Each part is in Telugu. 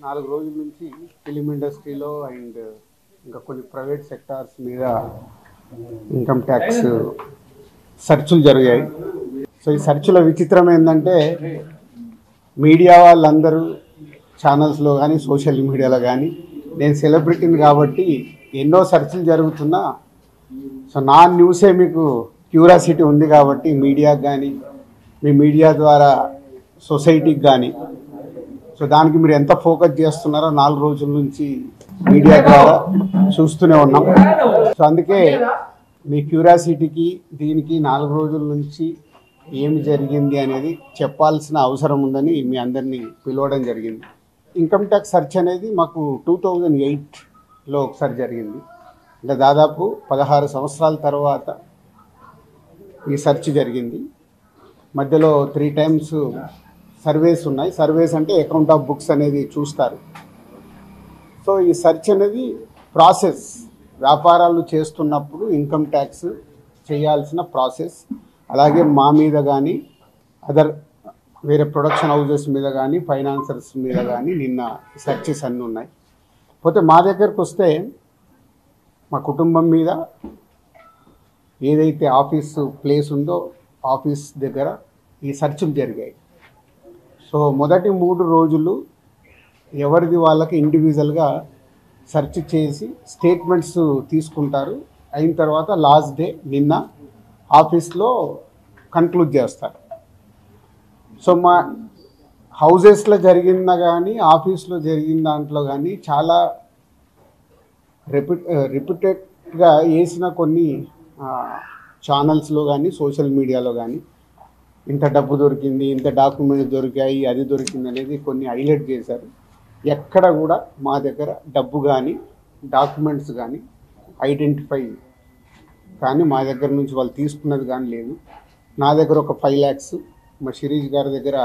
4 రోజుల నుంచి ఫిలిం ఇండస్ట్రీలో అండ్ ఇంకా కొన్ని ప్రైవేట్ సెక్టార్స్ మీద ఇన్కమ్ ట్యాక్స్ సెర్చ్లు జరిగాయి. సో ఈ సెర్చ్ల విచిత్రం ఏంటంటే మీడియా వాళ్ళందరూ ఛానల్స్లో కానీ సోషల్ మీడియాలో కానీ నేను సెలబ్రిటీని కాబట్టి ఎన్నో సెర్చ్లు జరుగుతున్నా సో నా న్యూసే మీకు క్యూరియాసిటీ ఉంది కాబట్టి మీడియాకి కానీ మీ మీడియా ద్వారా సొసైటీకి కానీ సో దానికి మీరు ఎంత ఫోకస్ చేస్తున్నారో 4 రోజుల నుంచి మీడియా ద్వారా చూస్తూనే ఉన్నాం. సో అందుకే మీ క్యూరియాసిటీకి దీనికి 4 రోజుల నుంచి ఏమి జరిగింది అనేది చెప్పాల్సిన అవసరం ఉందని మీ అందరినీ పిలవడం జరిగింది. ఇన్కమ్ ట్యాక్స్ సెర్చ్ అనేది మాకు 2008లో ఒకసారి జరిగింది. అంటే దాదాపు 16 సంవత్సరాల తర్వాత ఈ సెర్చ్ జరిగింది. మధ్యలో 3 టైమ్స్ సర్వేస్ ఉన్నాయి. సర్వేస్ అంటే అకౌంట్ ఆఫ్ బుక్స్ అనేది చూస్తారు. సో ఈ సెర్చ్ అనేది ప్రాసెస్, వ్యాపారాలు చేస్తున్నప్పుడు ఇన్కమ్ ట్యాక్స్ చేయాల్సిన ప్రాసెస్. అలాగే మా మీద కానీ అదర్ వేరే ప్రొడక్షన్ హౌజెస్ మీద కానీ ఫైనాన్సర్స్ మీద కానీ నిన్న సెర్చెస్ అన్నీ ఉన్నాయి. పోతే మా దగ్గరకు వస్తే మా కుటుంబం మీద ఏదైతే ఆఫీసు ప్లేస్ ఉందో ఆఫీస్ దగ్గర ఈ సెర్చ్లు జరిగాయి. సో మొదటి 3 రోజులు ఎవరిది వాళ్ళకి ఇండివిజువల్గా సెర్చ్ చేసి స్టేట్మెంట్స్ తీసుకుంటారు. అయిన తర్వాత లాస్ట్ డే నిన్న ఆఫీస్లో కన్క్లూడ్ చేస్తారు. సో మా హౌజెస్లో జరిగిన కానీ ఆఫీస్లో జరిగిన దాంట్లో కానీ చాలా రిపీటెడ్గా వేసిన కొన్ని ఛానల్స్లో కానీ సోషల్ మీడియాలో కానీ ఇంత డబ్బు దొరికింది, ఇంత డాక్యుమెంట్స్ దొరికాయి, అది దొరికింది అనేది కొన్ని హైలైట్ చేశారు. ఎక్కడ కూడా మా దగ్గర డబ్బు కానీ డాక్యుమెంట్స్ కానీ ఐడెంటిఫై కానీ మా దగ్గర నుంచి వాళ్ళు తీసుకున్నది కానీ లేదు. నా దగ్గర ఒక 5 lakhs, మా శిరీష్ గారి దగ్గర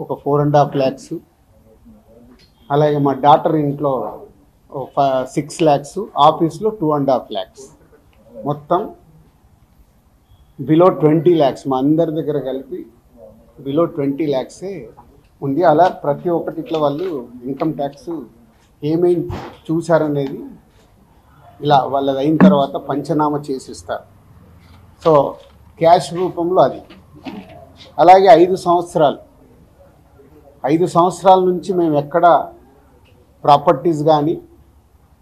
ఒక 4.5 lakhs, అలాగే మా డాటర్ ఇంట్లో 6 lakhs, ఆఫీస్లో 2.5 lakhs, మొత్తం బిలో 20 lakhs మా అందరి దగ్గర కలిపి బిలో 20 lakhs ఉంది. అలా ప్రతి ఒక్కటిట్లో వాళ్ళు ఇన్కమ్ ట్యాక్స్ ఏమేమి చూశారనేది ఇలా వాళ్ళది అయిన తర్వాత పంచనామా చేసిస్తారు. సో క్యాష్ రూపంలో అది. అలాగే 5 సంవత్సరాల నుంచి మేము ఎక్కడ ప్రాపర్టీస్ కానీ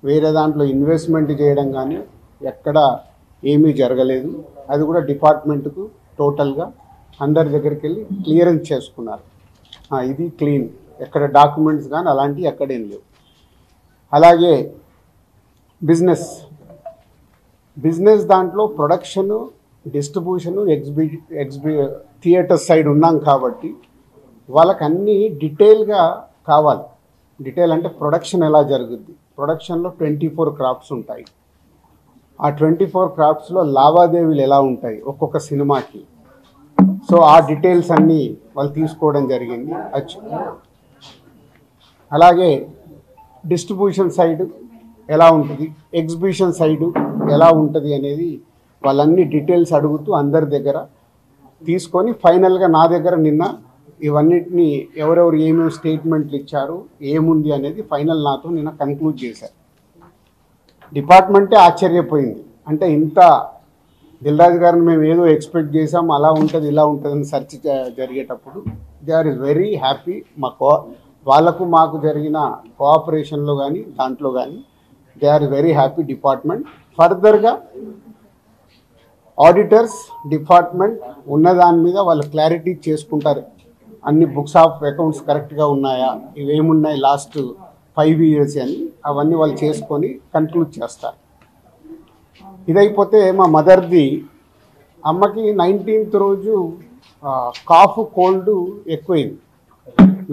వేరే దాంట్లో ఇన్వెస్ట్మెంట్ చేయడం కానీ ఎక్కడ ఏమీ జరగలేదు. అది కూడా డిపార్ట్మెంట్కు టోటల్గా అందరి దగ్గరికి వెళ్ళి క్లియరెన్స్ చేసుకున్నారు. ఇది క్లీన్, ఎక్కడ డాక్యుమెంట్స్ కానీ అలాంటివి ఎక్కడేం లేవు. అలాగే బిజినెస్ దాంట్లో ప్రొడక్షను, డిస్ట్రిబ్యూషను, థియేటర్ సైడ్ ఉన్నాం కాబట్టి వాళ్ళకి అన్నీ డీటెయిల్గా కావాలి. డీటెయిల్ అంటే ప్రొడక్షన్ ఎలా జరుగుద్ది, ప్రొడక్షన్లో 24 క్రాఫ్ట్స్ ఉంటాయి. ఆ 24 క్రాఫ్ట్స్లో లావాదేవీలు ఎలా ఉంటాయి ఒక్కొక్క సినిమాకి. సో ఆ డీటెయిల్స్ అన్నీ వాళ్ళు తీసుకోవడం జరిగింది. అలాగే డిస్ట్రిబ్యూషన్ సైడ్ ఎలా ఉంటుంది, ఎగ్జిబిషన్ సైడు ఎలా ఉంటుంది అనేది వాళ్ళన్ని డీటెయిల్స్ అడుగుతూ అందరి దగ్గర తీసుకొని ఫైనల్గా నా దగ్గర నిన్న ఇవన్నిటిని ఎవరెవరు ఏమేమి స్టేట్మెంట్లు ఇచ్చారు, ఏముంది అనేది ఫైనల్ నాతో నిన్న కన్క్లూడ్ చేశారు. డిపార్ట్మెంటే ఆశ్చర్యపోయింది. అంటే ఇంత దిల్రాజు గారిని మేము ఏదో ఎక్స్పెక్ట్ చేసాం, అలా ఉంటుంది ఇలా ఉంటుంది అని సెర్చ్ జరిగేటప్పుడు దే ఆర్ వెరీ హ్యాపీ. వాళ్ళకు మాకు జరిగిన కోఆపరేషన్లో కానీ దాంట్లో కానీ they are very happy department. ఫర్దర్గా ఆడిటర్స్ డిపార్ట్మెంట్ ఉన్నదాని మీద వాళ్ళు క్లారిటీ చేసుకుంటారు. అన్ని బుక్స్ ఆఫ్ అకౌంట్స్ కరెక్ట్గా ఉన్నాయా, ఇవేమున్నాయి లాస్ట్ 5 years అని అవన్నీ వాళ్ళు చేసుకొని కన్క్లూడ్ చేస్తారు. ఇదైపోతే మా మదర్ది, అమ్మకి 19th రోజు కాఫ్ కోల్డ్ ఎక్కువైంది.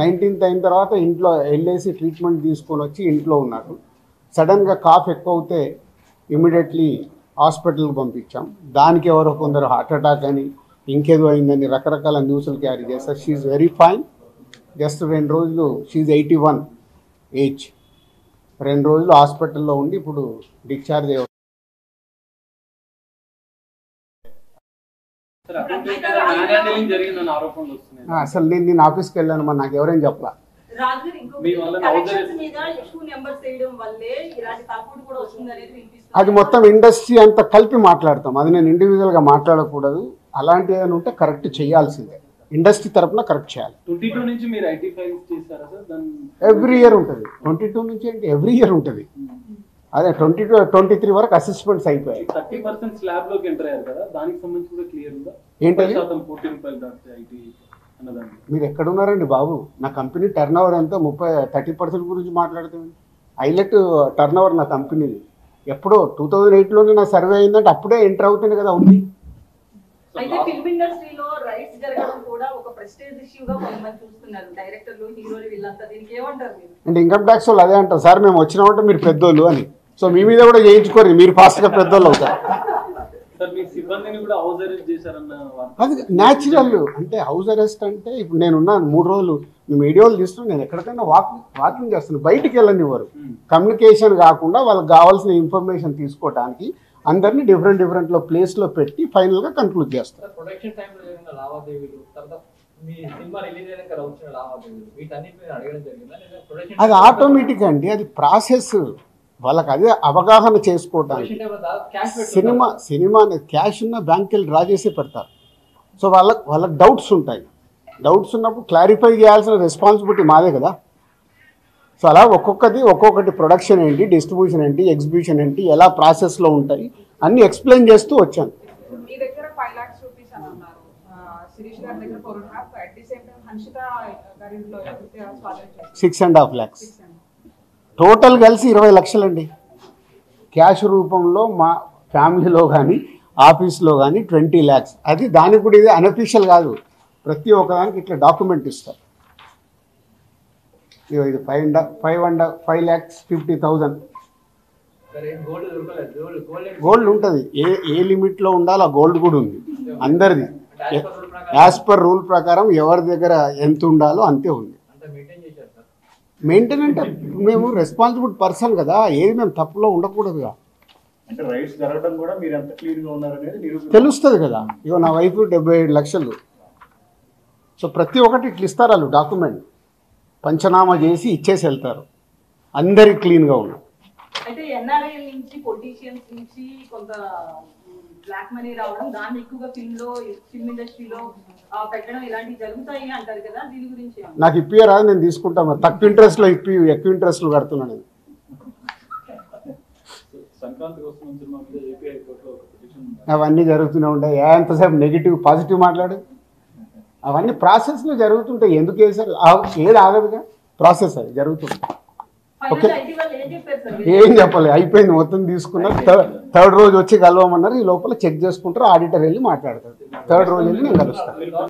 19th అయిన తర్వాత ఇంట్లో వెళ్ళేసి ట్రీట్మెంట్ తీసుకొని వచ్చి ఇంట్లో ఉన్నారు. సడన్గా కాఫ్ ఎక్కువ అవుతే ఇమీడియట్లీ హాస్పిటల్కి పంపించాం. దానికి ఎవరో కొందరు హార్ట్ అటాక్ అని ఇంకేదో అయిందని రకరకాల న్యూస్లు క్యారీ చేస్తారు. She very fine. జస్ట్ 2 రోజులు, షీఈ్ 81 ఏజ్, 2 రోజులు హాస్పిటల్లో ఉండి ఇప్పుడు డిశ్చార్జ్ అయ్యారు. అసలు నేను ఆఫీస్కి వెళ్ళాను, మరి నాకు ఎవరైనా చెప్పలా. అది మొత్తం ఇండస్ట్రీ అంతా కలిపి మాట్లాడతాం. అది నేను ఇండివిజువల్గా మాట్లాడకూడదు. అలాంటి ఏదైనా ఉంటే కరెక్ట్ చేయాల్సిందే, ఇండస్ట్రీ తరఫున కరెక్ట్ చేయాలి. 22 నుంచి మీరు ఐటీ ఫైల్స్ చేశారా సార్? ఎవ్రీ ఇయర్ ఉంటుంది. 22 నుంచి అంటే ఎవ్రీ ఇయర్ ఉంటుంది. అదే 22, 23 వరకు అసెస్మెంట్స్ అయిపోయాయి. 30% స్లాబ్ లోకి ఎంటర్ అయ్యారు కదా, దానికి సంబంధించి కూడా క్లియర్ ఉందా? ఏంటది? ఐటీ అన్నదాన్ని మీరు ఎక్కడున్నారండి బాబు? నా కంపెనీ టర్న్ ఓవర్ ఎంతో 30% గురించి మాట్లాడుతుంది. హైలైట్ టర్న్ ఓవర్ నా కంపెనీది ఎప్పుడో 2008లోనే నా సర్వే అయిందంటే అప్పుడే ఎంటర్ అవుతుంది కదా ఉంది. అయితే ఫిల్మ్ ఇండస్ట్రీలో రైట్స్ జరగడం కూడా ఒక ప్రెస్టీజ్ ఇష్యూగా కొంతమంది చూస్తున్నారు. డైరెక్టర్లు, హీరోలు వీళ్ళంతా దీనికి ఏమంటారు మీరు? అంటే ఇన్కమ్ ట్యాక్స్ వాళ్ళు అదే అంటారు, సార్ మేము వచ్చినామంటే మీరు పెద్దోళ్ళు అని. సో మీ మీద కూడా చేయించుకోరు, మీరు ఫాస్ట్గా పెద్దోళ్ళు అవుతారు. అది న్యాచురల్. అంటే హౌస్ అరెస్ట్ అంటే ఇప్పుడు నేనున్నాను 3 రోజులు, మీ వీడియోలు తీస్తున్నాను, నేను ఎక్కడికైనా వాకింగ్ చేస్తున్నాను, బయటికి వెళ్ళనివ్వరు. కమ్యూనికేషన్ కాకుండా వాళ్ళకి కావాల్సిన ఇన్ఫర్మేషన్ తీసుకోవడానికి అందరినీ డిఫరెంట్లో ప్లేస్లో పెట్టి ఫైనల్గా కన్క్లూడ్ చేస్తారు. అది ఆటోమేటిక్ అండి, అది ప్రాసెస్. వాళ్ళకి అదే అవగాహన చేసుకోవడానికి. సినిమా క్యాష్ ఉన్న బ్యాంక్కి వెళ్ళి డ్రా చేసి పెడతారు. సో వాళ్ళకి డౌట్స్ ఉంటాయి. డౌట్స్ ఉన్నప్పుడు క్లారిఫై చేయాల్సిన రెస్పాన్సిబిలిటీ మాదే కదా. సో అలా ఒక్కొక్కటి ప్రొడక్షన్ ఏంటి, డిస్ట్రిబ్యూషన్ ఏంటి, ఎగ్జిబిషన్ ఏంటి, ఎలా ప్రాసెస్లో ఉంటాయి అన్నీ ఎక్స్ప్లెయిన్ చేస్తూ వచ్చాను. 6.5 lakhs టోటల్ కలిసి 20 లక్షలండి క్యాష్ రూపంలో. మా ఫ్యామిలీలో కానీ ఆఫీస్లో కానీ 20 lakhs. అది దానికి కూడా ఇది అన్అఫీషియల్ కాదు, ప్రతి ఒక్కదానికి ఇట్లా డాక్యుమెంట్ ఇస్తారు. ఇది 5,50,000 గోల్డ్ ఉంటుంది. ఏ లిమిట్లో ఉండాలో ఆ గోల్డ్ కూడా ఉంది అందరిది. యాజ్ పర్ రూల్ ప్రకారం ఎవరి దగ్గర ఎంత ఉండాలో అంతే ఉంది. మెయింటైన్ అంటే మేము రెస్పాన్సిబుల్ పర్సన్ కదా, ఏది మేము తప్పులో ఉండకూడదుగా. తెలుస్తుంది కదా. ఇగో నా వైఫ్ 77 లక్షలు. సో ప్రతి ఒక్కటి ఇట్లా ఇస్తారు వాళ్ళు డాక్యుమెంట్, పంచనామా చేసి ఇచ్చేసి వెళ్తారు. అందరికి క్లీన్గా ఉన్నాం. అయితే ఎన్ఆర్ఐ నుంచి, పొలిటీషియన్స్ నుంచి కొంత బ్లాక్ మనీ రావడం, దాన్ని ఎక్కువగా ఫిల్మ్ ఇండస్ట్రీలో పెట్టడం ఇలాంటివి జరుగుతాయి అంటారు కదా, దీని గురించి నాకు ఇప్పియరాదు, నేను తీసుకుంటాను. మరి తక్కువ ఇంట్రెస్ట్లో ఎక్కువ ఇంట్రెస్ట్లు కడుతున్నాను నేను. అవన్నీ జరుగుతూనే ఉంటాయి. ఎంతసేపు నెగిటివ్ పాజిటివ్ మాట్లాడు, అవన్నీ ప్రాసెస్లో జరుగుతుంటాయి. ఎందుకు వేసారు? ఏది ఆగదుగా, ప్రాసెస్ అది జరుగుతుంది. ఓకే, ఏం చెప్పాలి, అయిపోయింది మొత్తం తీసుకున్నారు. థర్డ్ రోజు వచ్చి కలవమన్నారు. ఈ లోపల చెక్ చేసుకుంటారు, ఆడిటర్ వెళ్ళి మాట్లాడతారు. థర్డ్ రోజు వెళ్ళి నేను కలుస్తాను.